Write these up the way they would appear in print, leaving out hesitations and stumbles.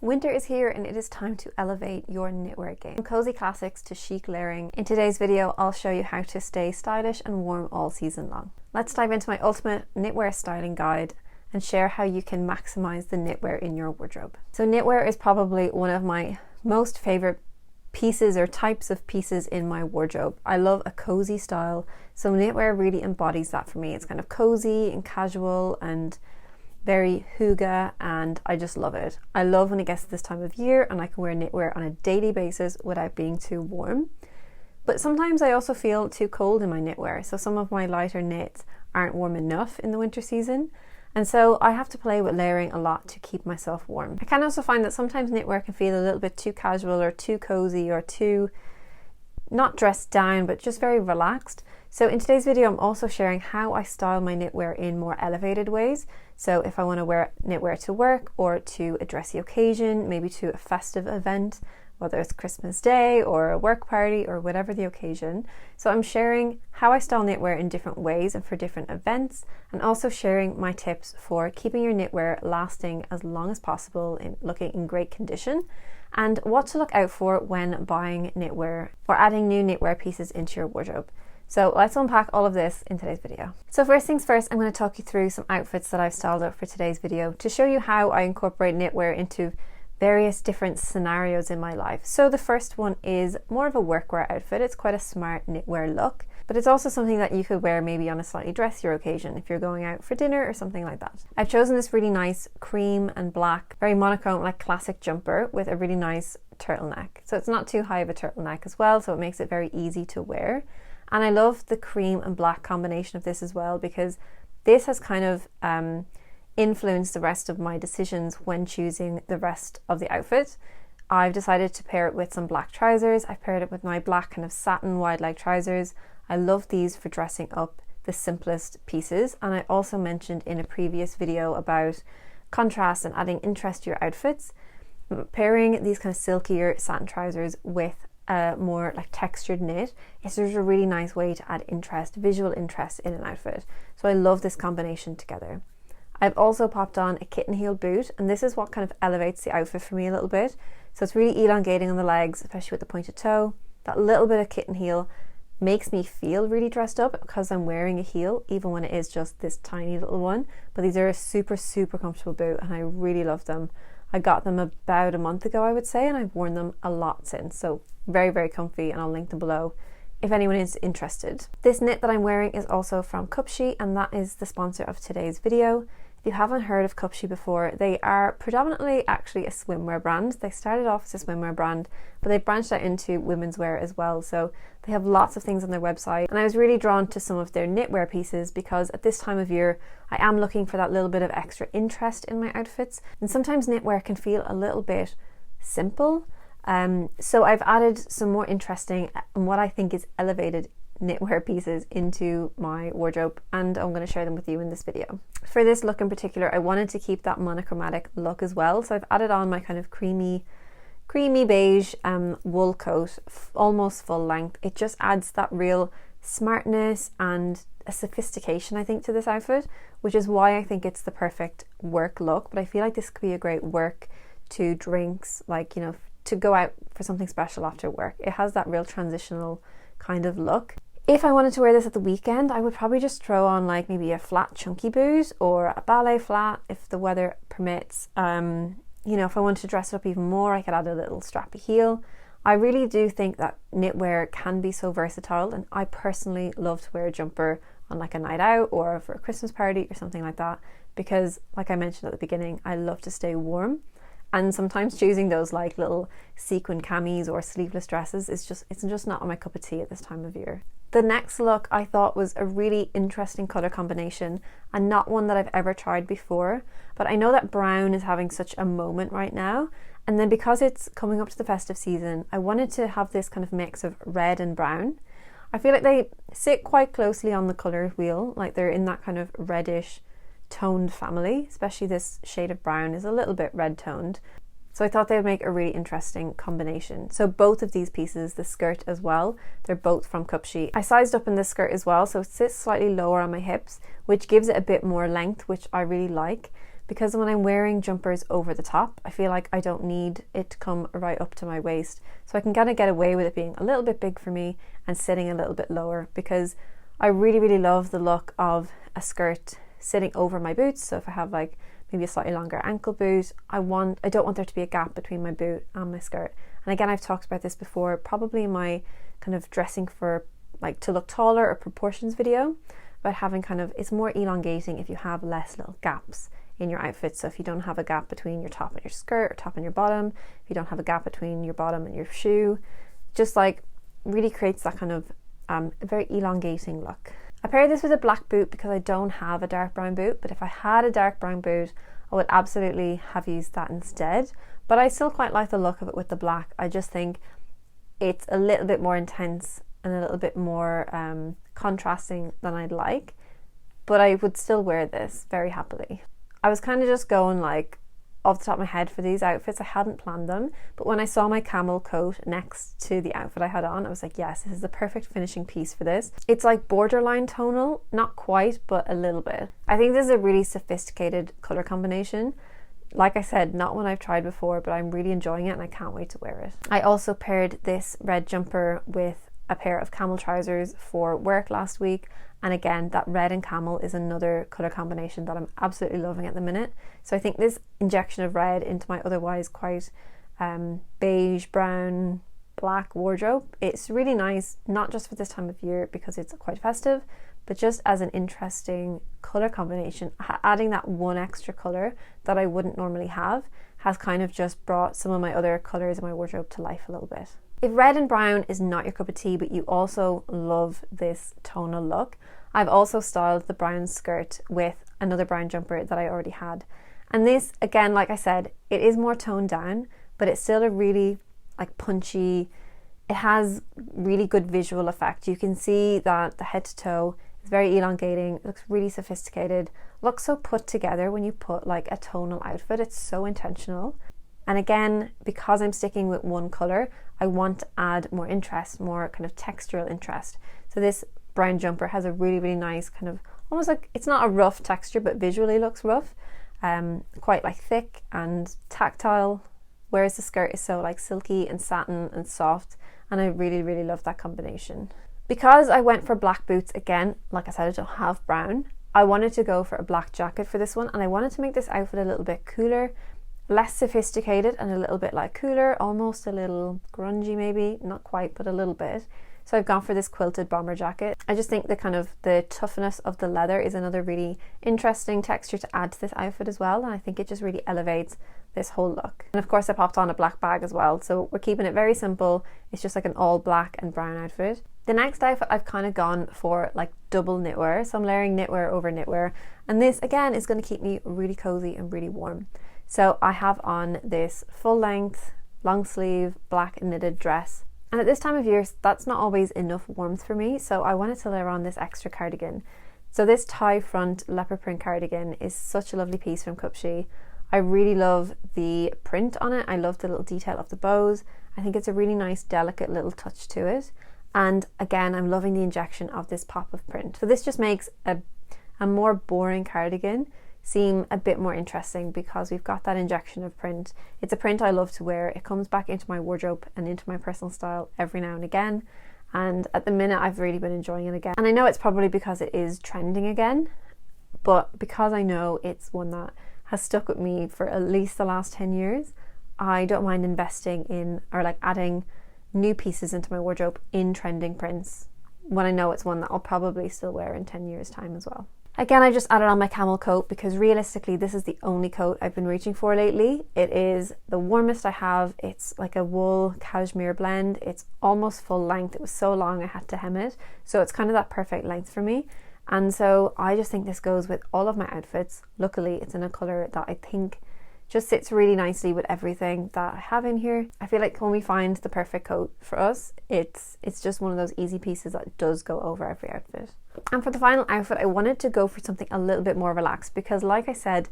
Winter is here and it is time to elevate your knitwear game. From cozy classics to chic layering, in today's video I'll show you how to stay stylish and warm all season long. Let's dive into my ultimate knitwear styling guide and share how you can maximize the knitwear in your wardrobe. So knitwear is probably one of my most favorite pieces or types of pieces in my wardrobe. I love a cozy style, so knitwear really embodies that for me. It's kind of cozy and casual and very hygge, and I just love it. I love when it gets to this time of year and I can wear knitwear on a daily basis without being too warm. But sometimes I also feel too cold in my knitwear, so some of my lighter knits aren't warm enough in the winter season, and so I have to play with layering a lot to keep myself warm. I can also find that sometimes knitwear can feel a little bit too casual or too cozy or too not dressed down but just very relaxed. So in today's video I'm also sharing how I style my knitwear in more elevated ways. So if I want to wear knitwear to work or to a dressy occasion, maybe to a festive event, whether it's Christmas Day or a work party or whatever the occasion. So I'm sharing how I style knitwear in different ways and for different events, and also sharing my tips for keeping your knitwear lasting as long as possible and looking in great condition, and what to look out for when buying knitwear or adding new knitwear pieces into your wardrobe. So let's unpack all of this in today's video. So first things first, I'm going to talk you through some outfits that I've styled up for today's video to show you how I incorporate knitwear into various different scenarios in my life. So the first one is more of a workwear outfit. It's quite a smart knitwear look, but it's also something that you could wear maybe on a slightly dressier occasion if you're going out for dinner or something like that. I've chosen this really nice cream and black, very monochrome, like classic jumper with a really nice turtleneck. So it's not too high of a turtleneck as well, so it makes it very easy to wear. And I love the cream and black combination of this as well, because this has kind of influenced the rest of my decisions when choosing the rest of the outfit. I've decided to pair it with some black trousers. I've paired it with my black kind of satin wide leg trousers. I love these for dressing up the simplest pieces. And I also mentioned in a previous video about contrast and adding interest to your outfits. Pairing these kind of silkier satin trousers with more like textured knit is just a really nice way to add interest, visual interest in an outfit. So I love this combination together. I've also popped on a kitten heel boot, and this is what kind of elevates the outfit for me a little bit. So it's really elongating on the legs, especially with the pointed toe. That little bit of kitten heel makes me feel really dressed up because I'm wearing a heel, even when it is just this tiny little one. But these are a super, super comfortable boot and I really love them. I got them about a month ago, I would say, and I've worn them a lot since. So very, very comfy, and I'll link them below if anyone is interested. This knit that I'm wearing is also from Cupshe, and that is the sponsor of today's video. If you haven't heard of Cupshe before, they are predominantly actually a swimwear brand. They started off as a swimwear brand, but they branched out into women's wear as well. So they have lots of things on their website. And I was really drawn to some of their knitwear pieces because at this time of year, I am looking for that little bit of extra interest in my outfits. And sometimes knitwear can feel a little bit simple. So I've added some more interesting and what I think is elevated knitwear pieces into my wardrobe, and I'm going to share them with you in this video. For this look in particular, I wanted to keep that monochromatic look as well, so I've added on my kind of creamy beige wool coat, almost full length. It just adds that real smartness and a sophistication, I think, to this outfit, which is why I think it's the perfect work look. But I feel like this could be a great work to drinks, like, you know, to go out for something special after work. It has that real transitional kind of look. If I wanted to wear this at the weekend, I would probably just throw on like maybe a flat chunky boot or a ballet flat if the weather permits. You know, if I wanted to dress it up even more, I could add a little strappy heel. I really do think that knitwear can be so versatile, and I personally love to wear a jumper on like a night out or for a Christmas party or something like that, because like I mentioned at the beginning, I love to stay warm. And sometimes choosing those like little sequin camis or sleeveless dresses is it's just not my cup of tea at this time of year. The next look I thought was a really interesting colour combination, and not one that I've ever tried before, but I know that brown is having such a moment right now, and then because it's coming up to the festive season, I wanted to have this kind of mix of red and brown. I feel like they sit quite closely on the colour wheel, like they're in that kind of reddish toned family, especially this shade of brown is a little bit red toned. So I thought they would make a really interesting combination. So both of these pieces, the skirt as well, they're both from Cupshe. I sized up in the skirt as well, so it sits slightly lower on my hips, which gives it a bit more length, which I really like. because when I'm wearing jumpers over the top, I feel like I don't need it to come right up to my waist. So I can kind of get away with it being a little bit big for me and sitting a little bit lower, because I really love the look of a skirt sitting over my boots. So if I have like maybe a slightly longer ankle boot, I don't want there to be a gap between my boot and my skirt. And again, I've talked about this before, probably in my kind of dressing for like to look taller or proportions video, about having kind of, it's more elongating if you have less little gaps in your outfit. So if you don't have a gap between your top and your skirt, or top and your bottom, if you don't have a gap between your bottom and your shoe, just like really creates that kind of a very elongating look. I paired this with a black boot because I don't have a dark brown boot, but if I had a dark brown boot, I would absolutely have used that instead. But I still quite like the look of it with the black. I just think it's a little bit more intense and a little bit more contrasting than I'd like, but I would still wear this very happily. I was kind of just going like off the top of my head for these outfits. I hadn't planned them, but when I saw my camel coat next to the outfit I had on, I was like, yes, this is the perfect finishing piece for this. It's like borderline tonal, not quite, but a little bit. I think this is a really sophisticated color combination. Like I said, not one I've tried before, but I'm really enjoying it and I can't wait to wear it. I also paired this red jumper with a pair of camel trousers for work last week, and again, that red and camel is another color combination that I'm absolutely loving at the minute. So I think this injection of red into my otherwise quite beige, brown, black wardrobe, it's really nice, not just for this time of year because it's quite festive, but just as an interesting color combination. Adding that one extra color that I wouldn't normally have has kind of just brought some of my other colors in my wardrobe to life a little bit. If red and brown is not your cup of tea, but you also love this tonal look, I've also styled the brown skirt with another brown jumper that I already had. And this, again, like I said, it is more toned down, but it's still a really like punchy, it has really good visual effect. You can see that the head to toe is very elongating, it looks really sophisticated, looks so put together when you put like a tonal outfit. It's so intentional. And again, because I'm sticking with one color, I want to add more interest, more kind of textural interest. So this brown jumper has a really nice kind of, almost like, it's not a rough texture, but visually looks rough, quite like thick and tactile, whereas the skirt is so like silky and satin and soft, and I really love that combination. Because I went for black boots again, like I said, I don't have brown, I wanted to go for a black jacket for this one, and I wanted to make this outfit a little bit cooler, less sophisticated, and a little bit like cooler, almost a little grungy maybe, not quite, but a little bit. So I've gone for this quilted bomber jacket. I just think the kind of the toughness of the leather is another really interesting texture to add to this outfit as well, and I think it just really elevates this whole look. And of course I popped on a black bag as well, so we're keeping it very simple. It's just like an all black and brown outfit. The next outfit I've kind of gone for like double knitwear, so I'm layering knitwear over knitwear, and this again is going to keep me really cozy and really warm. So I have on this full length, long sleeve, black knitted dress. And at this time of year, that's not always enough warmth for me. So I wanted to layer on this extra cardigan. So this tie front leopard print cardigan is such a lovely piece from Cupshe. I really love the print on it. I love the little detail of the bows. I think it's a really nice, delicate little touch to it. And again, I'm loving the injection of this pop of print. So this just makes a more boring cardigan seem a bit more interesting because we've got that injection of print. It's a print I love to wear. It comes back into my wardrobe and into my personal style every now and again, and at the minute I've really been enjoying it again. And I know it's probably because it is trending again, but because I know it's one that has stuck with me for at least the last 10 years, I don't mind investing in, or like adding new pieces into my wardrobe in trending prints when I know it's one that I'll probably still wear in 10 years time as well. Again, I just added on my camel coat because realistically this is the only coat I've been reaching for lately. It is the warmest I have. It's like a wool cashmere blend. It's almost full length. It was so long I had to hem it. So it's kind of that perfect length for me. And so I just think this goes with all of my outfits. Luckily, it's in a colour that I think just sits really nicely with everything that I have in here. I feel like when we find the perfect coat for us, it's just one of those easy pieces that does go over every outfit. And for the final outfit, I wanted to go for something a little bit more relaxed because, like I said,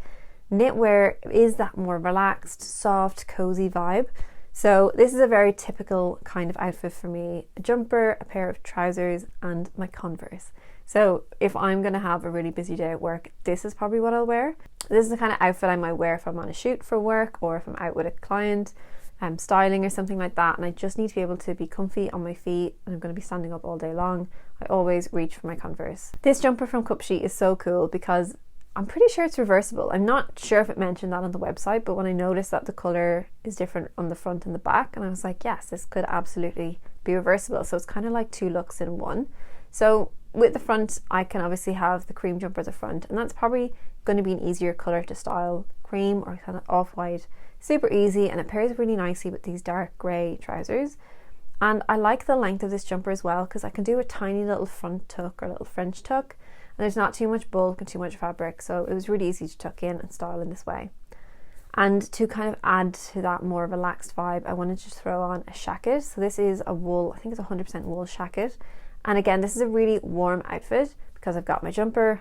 knitwear is that more relaxed, soft, cozy vibe. So this is a very typical kind of outfit for me. A jumper, a pair of trousers, and my Converse. So if I'm gonna have a really busy day at work, this is probably what I'll wear. This is the kind of outfit I might wear if I'm on a shoot for work, or if I'm out with a client, styling or something like that, and I just need to be able to be comfy on my feet and I'm going to be standing up all day long. I always reach for my Converse. This jumper from Cupshe is so cool because I'm pretty sure it's reversible. I'm not sure if it mentioned that on the website, but when I noticed that the colour is different on the front and the back, and I was like, yes, this could absolutely be reversible. So it's kind of like two looks in one. So with the front, I can obviously have the cream jumper at the front, and that's probably going to be an easier colour to style. Cream or kind of off-white, super easy, and it pairs really nicely with these dark grey trousers. And I like the length of this jumper as well, because I can do a tiny little front tuck or little French tuck, and there's not too much bulk and too much fabric, so it was really easy to tuck in and style in this way. And to kind of add to that more relaxed vibe, I wanted to throw on a shacket. So this is a wool, I think it's 100% wool shacket, and again, this is a really warm outfit because I've got my jumper,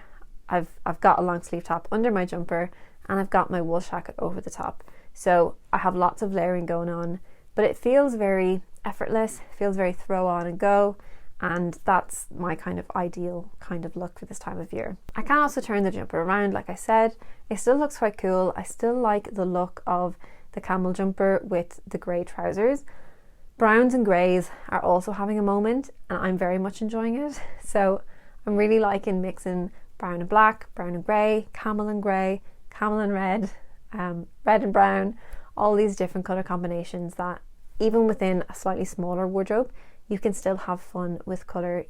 I've got a long sleeve top under my jumper, and I've got my wool shacket over the top. So I have lots of layering going on, but it feels very effortless, feels very throw on and go, and that's my kind of ideal kind of look for this time of year. I can also turn the jumper around, like I said. It still looks quite cool. I still like the look of the camel jumper with the grey trousers. Browns and greys are also having a moment, and I'm very much enjoying it. So I'm really liking mixing brown and black, brown and grey, camel and red, red and brown, all these different colour combinations that even within a slightly smaller wardrobe, you can still have fun with colour.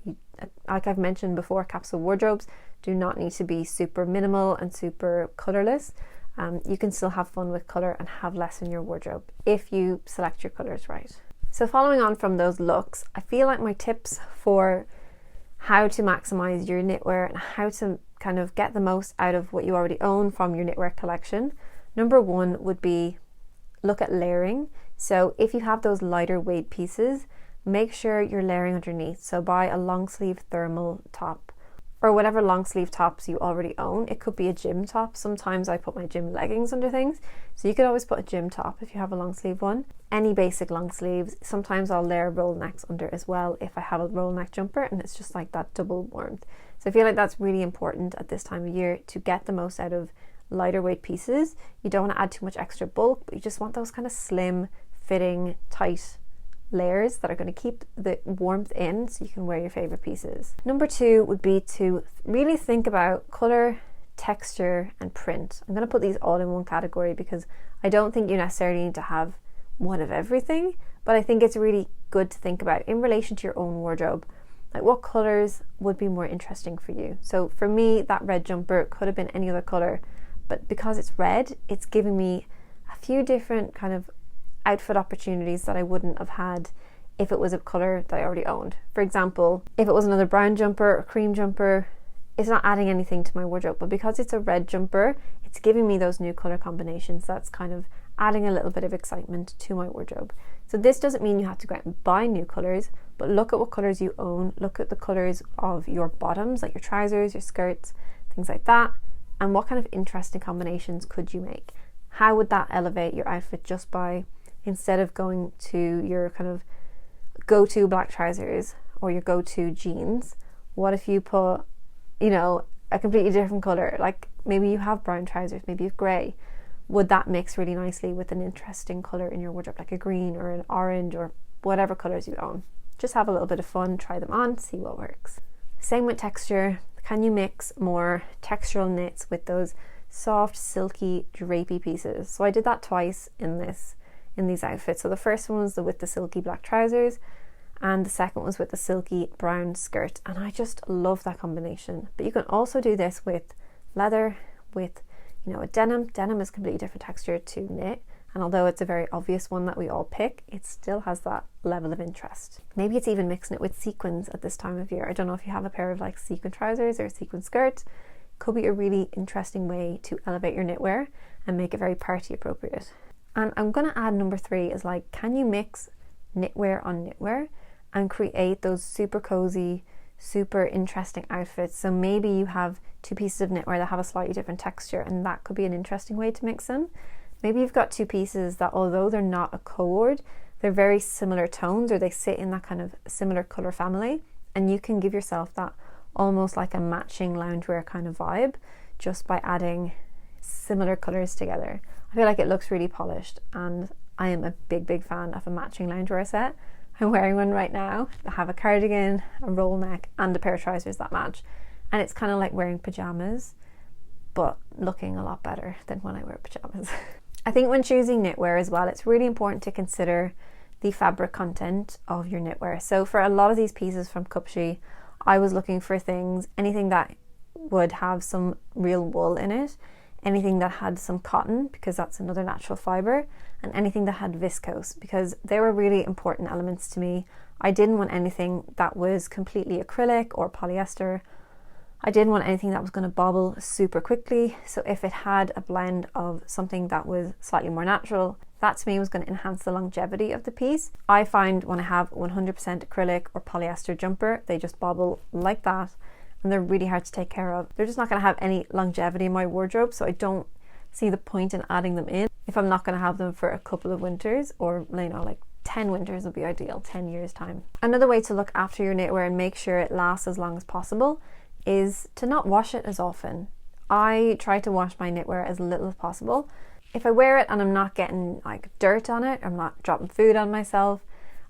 Like I've mentioned before, capsule wardrobes do not need to be super minimal and super colourless. You can still have fun with colour and have less in your wardrobe if you select your colours right. So following on from those looks, I feel like my tips for how to maximise your knitwear and how to kind of get the most out of what you already own from your knitwear collection. Number one would be look at layering. So if you have those lighter weight pieces, make sure you're layering underneath. So buy a long sleeve thermal top or whatever long sleeve tops you already own. It could be a gym top. Sometimes I put my gym leggings under things. So you could always put a gym top if you have a long sleeve one. Any basic long sleeves. Sometimes I'll layer roll necks under as well if I have a roll neck jumper, and it's just like that double warmth. So I feel like that's really important at this time of year to get the most out of lighter weight pieces. You don't want to add too much extra bulk, but you just want those kind of slim, fitting, tight layers that are going to keep the warmth in so you can wear your favorite pieces. Number two would be to really think about color, texture and print. I'm going to put these all in one category because I don't think you necessarily need to have one of everything, but I think it's really good to think about in relation to your own wardrobe, like what colors would be more interesting for you. So for me, that red jumper could have been any other color, but because it's red, it's giving me a few different kind of outfit opportunities that I wouldn't have had if it was a color that I already owned. For example, if it was another brown jumper or cream jumper, it's not adding anything to my wardrobe, but because it's a red jumper, it's giving me those new color combinations. That's kind of adding a little bit of excitement to my wardrobe. So this doesn't mean you have to go out and buy new colors, but look at what colors you own, look at the colors of your bottoms, like your trousers, your skirts, things like that, and what kind of interesting combinations could you make? How would that elevate your outfit just by, instead of going to your kind of go-to black trousers or your go-to jeans, what if you put, you know, a completely different color? Like maybe you have brown trousers, maybe you have grey. Would that mix really nicely with an interesting color in your wardrobe, like a green or an orange or whatever colors you own? Just have a little bit of fun, try them on, see what works. Same with texture. Can you mix more textural knits with those soft, silky, drapey pieces? So I did that twice in these outfits. So the first one was with the silky black trousers, and the second was with the silky brown skirt, and I just love that combination. But you can also do this with leather, with, you know, a denim. Denim is a completely different texture to knit, and although it's a very obvious one that we all pick, it still has that level of interest. Maybe it's even mixing it with sequins at this time of year. I don't know if you have a pair of like sequin trousers or a sequin skirt. Could be a really interesting way to elevate your knitwear and make it very party appropriate. And I'm going to add number 3 is like, can you mix knitwear on knitwear and create those super cozy, super interesting outfits? So maybe you have 2 pieces of knitwear that have a slightly different texture, and that could be an interesting way to mix them. Maybe you've got 2 pieces that, although they're not a cord, they're very similar tones, or they sit in that kind of similar color family, and you can give yourself that almost like a matching loungewear kind of vibe, just by adding similar colors together. I feel like it looks really polished, and I am a big fan of a matching loungewear set. I'm wearing one right now. I have a cardigan, a roll neck, and a pair of trousers that match, and it's kind of like wearing pajamas, but looking a lot better than when I wear pajamas. I think when choosing knitwear as well, it's really important to consider the fabric content of your knitwear. So for a lot of these pieces from Cupshe, I was looking for anything that would have some real wool in it, anything that had some cotton, because that's another natural fibre, and anything that had viscose, because they were really important elements to me. I didn't want anything that was completely acrylic or polyester. I didn't want anything that was going to bobble super quickly. So if it had a blend of something that was slightly more natural, that to me was going to enhance the longevity of the piece. I find when I have 100% acrylic or polyester jumper, they just bobble like that, and they're really hard to take care of. They're just not going to have any longevity in my wardrobe, so I don't see the point in adding them in if I'm not going to have them for a couple of winters, or like 10 winters would be ideal, 10 years time. Another way to look after your knitwear and make sure it lasts as long as possible is to not wash it as often. I try to wash my knitwear as little as possible. If I wear it and I'm not getting like dirt on it, I'm not dropping food on myself.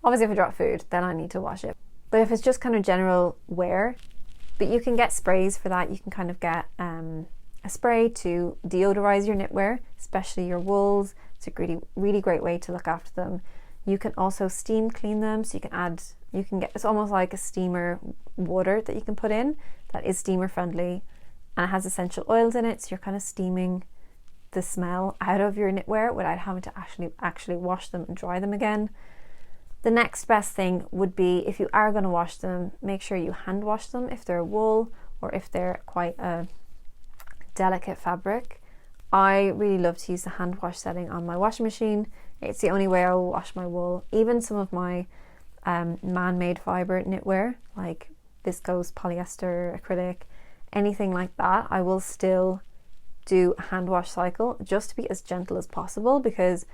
Obviously if I drop food, then I need to wash it. But if it's just kind of general wear, but you can get sprays for that. You can kind of get a spray to deodorize your knitwear, especially your wools. It's a really great way to look after them. You can also steam clean them, so it's almost like a steamer water that you can put in that is steamer friendly, and it has essential oils in it, so you're kind of steaming the smell out of your knitwear without having to actually wash them and dry them again. The next best thing would be, if you are going to wash them, make sure you hand wash them if they're wool or if they're quite a delicate fabric. I really love to use the hand wash setting on my washing machine. It's the only way I will wash my wool. Even some of my man-made fibre knitwear, like viscose, polyester, acrylic, anything like that, I will still do a hand wash cycle just to be as gentle as possible, because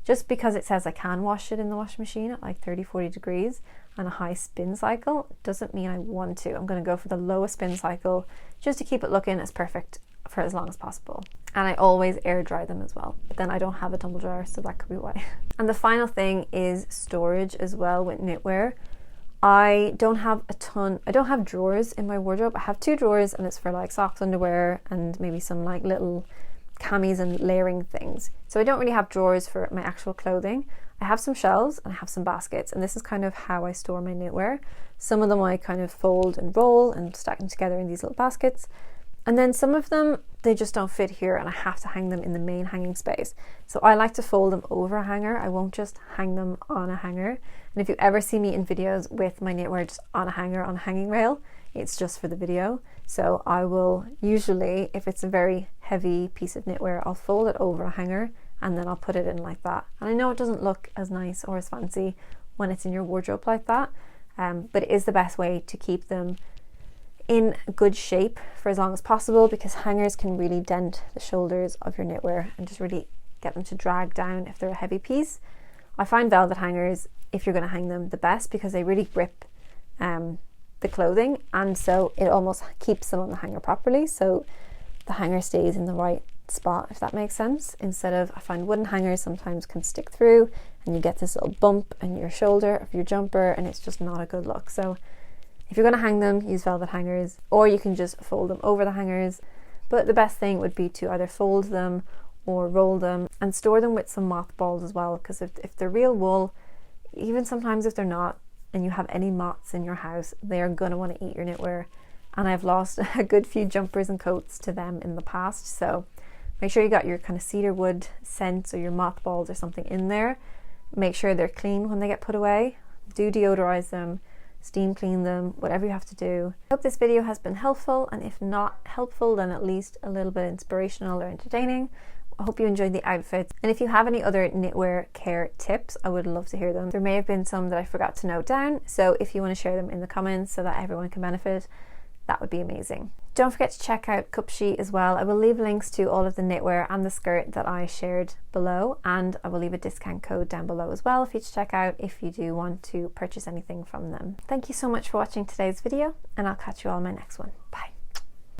just because it says I can wash it in the washing machine at like 30-40 degrees and a high spin cycle doesn't mean I want to. I'm going to go for the lowest spin cycle just to keep it looking as perfect for as long as possible. And I always air dry them as well, but then I don't have a tumble dryer, so that could be why. And the final thing is storage as well with knitwear. I don't have drawers in my wardrobe. I have 2 drawers, and it's for like socks, underwear, and maybe some like little camis and layering things. So I don't really have drawers for my actual clothing. I have some shelves and I have some baskets, and this is kind of how I store my knitwear. Some of them I kind of fold and roll and stack them together in these little baskets. And then some of them, they just don't fit here, and I have to hang them in the main hanging space. So I like to fold them over a hanger. I won't just hang them on a hanger. And if you ever see me in videos with my knitwear just on a hanger on a hanging rail, it's just for the video. So I will usually, if it's a very heavy piece of knitwear, I'll fold it over a hanger and then I'll put it in like that. And I know it doesn't look as nice or as fancy when it's in your wardrobe like that, but it is the best way to keep them in good shape for as long as possible, because hangers can really dent the shoulders of your knitwear and just really get them to drag down if they're a heavy piece. I find velvet hangers, if you're going to hang them, the best, because they really grip the clothing, and so it almost keeps them on the hanger properly, so the hanger stays in the right spot, if that makes sense. Instead of, I find wooden hangers sometimes can stick through and you get this little bump in your shoulder of your jumper, and it's just not a good look. So if you're going to hang them, use velvet hangers, or you can just fold them over the hangers. But the best thing would be to either fold them or roll them, and store them with some mothballs as well, because if they're real wool, even sometimes if they're not, and you have any moths in your house, they are going to want to eat your knitwear. And I've lost a good few jumpers and coats to them in the past, so make sure you got your kind of cedar wood scents or your mothballs or something in there. Make sure they're clean when they get put away. Do deodorize them, steam clean them, whatever you have to do. I hope this video has been helpful, and if not helpful, then at least a little bit inspirational or entertaining. I hope you enjoyed the outfits, and if you have any other knitwear care tips, I would love to hear them. There may have been some that I forgot to note down, so if you want to share them in the comments so that everyone can benefit, that would be amazing. Don't forget to check out Cupshe as well. I will leave links to all of the knitwear and the skirt that I shared below, and I will leave a discount code down below as well for you to check out if you do want to purchase anything from them. Thank you so much for watching today's video, and I'll catch you all in my next one. Bye.